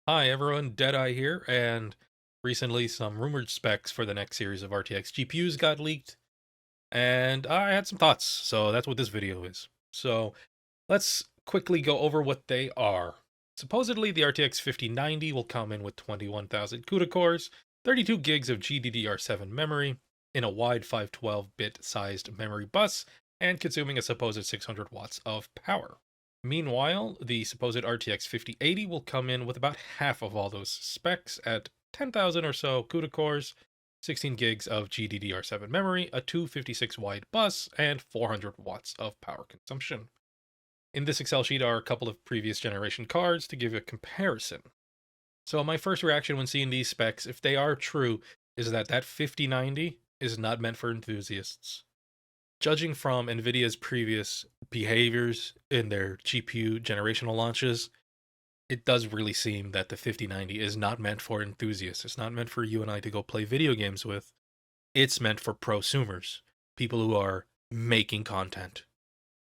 Hi everyone, Deadeye here, and recently some rumored specs for the next series of RTX GPUs got leaked, and I had some thoughts, so that's what this video is. So let's quickly go over what they are. Supposedly the RTX 5090 will come in with 21,000 CUDA cores, 32 gigs of GDDR7 memory, in a wide 512-bit sized memory bus, and consuming a supposed 600 watts of power. Meanwhile, the supposed RTX 5080 will come in with about half of all those specs at 10,000 or so CUDA cores, 16 gigs of GDDR7 memory, a 256 wide bus, and 400 watts of power consumption. In this Excel sheet are a couple of previous generation cards to give a comparison. So my first reaction when seeing these specs, if they are true, is that 5090 is not meant for enthusiasts. Judging from NVIDIA's previous behaviors in their GPU generational launches, it does really seem that the 5090 is not meant for enthusiasts. It's not meant for you and I to go play video games with. It's meant for prosumers, people who are making content.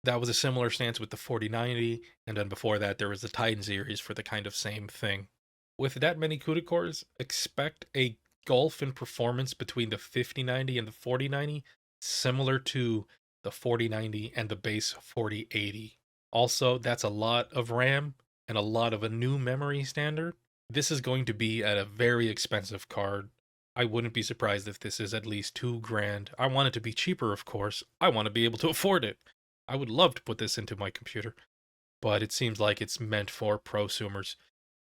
That was a similar stance with the 4090, and then before that, there was the Titan series for the kind of same thing. With that many CUDA cores, expect a gulf in performance between the 5090 and the 4090, similar to the 4090 and the base 4080. Also, that's a lot of RAM and a lot of a new memory standard. This is going to be at a very expensive card. I wouldn't be surprised if this is at least 2 grand. I want it to be cheaper, of course. I want to be able to afford it. I would love to put this into my computer, but it seems like it's meant for prosumers.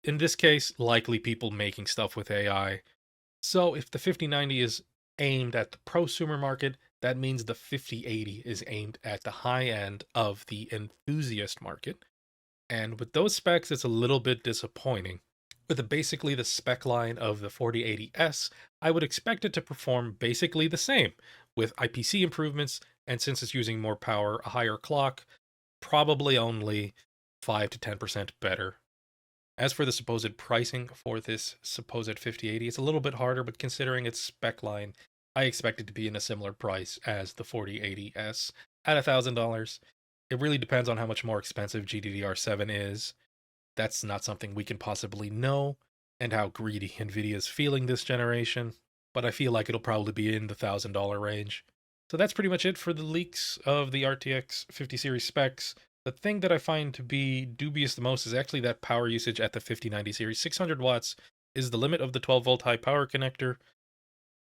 In this case, likely people making stuff with AI. So if the 5090 is aimed at the prosumer market, that means the 5080 is aimed at the high end of the enthusiast market. And with those specs, it's a little bit disappointing. With basically the spec line of the 4080S, I would expect it to perform basically the same, with IPC improvements, and since it's using more power, a higher clock, probably only 5 to 10% better. As for the supposed pricing for this supposed 5080, it's a little bit harder, but considering its spec line, I expect it to be in a similar price as the 4080S at $1,000. It really depends on how much more expensive GDDR7 is. That's not something we can possibly know, and how greedy Nvidia is feeling this generation, but I feel like it'll probably be in the $1,000 range. So that's pretty much it for the leaks of the RTX 50 series specs. The thing that I find to be dubious the most is actually that power usage at the 5090 series. 600 watts is the limit of the 12-volt high power connector,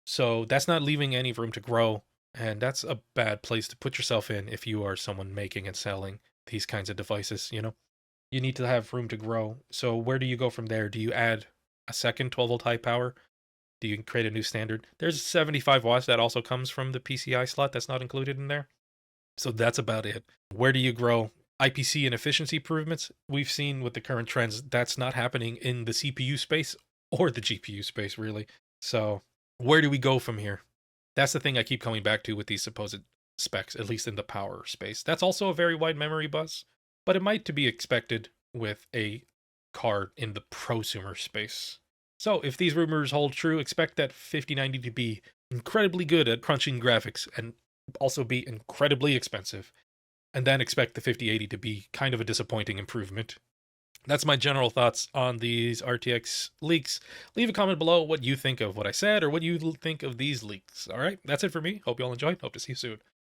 so that's not leaving any room to grow, and that's a bad place to put yourself in if you are someone making and selling these kinds of devices, you know? You need to have room to grow. So where do you go from there? Do you add a second 12-volt high power? Do you create a new standard? There's 75 watts that also comes from the PCI slot that's not included in there. So that's about it. Where do you grow? IPC and efficiency improvements, we've seen with the current trends, that's not happening in the CPU space or the GPU space, really. So where do we go from here? That's the thing I keep coming back to with these supposed specs, at least in the power space. That's also a very wide memory bus, but it might to be expected with a card in the prosumer space. So if these rumors hold true, expect that 5090 to be incredibly good at crunching graphics and also be incredibly expensive, and then expect the 5080 to be kind of a disappointing improvement. That's my general thoughts on these RTX leaks. Leave a comment below what you think of what I said or what you think of these leaks. All right, that's it for me. Hope you all enjoyed. Hope to see you soon.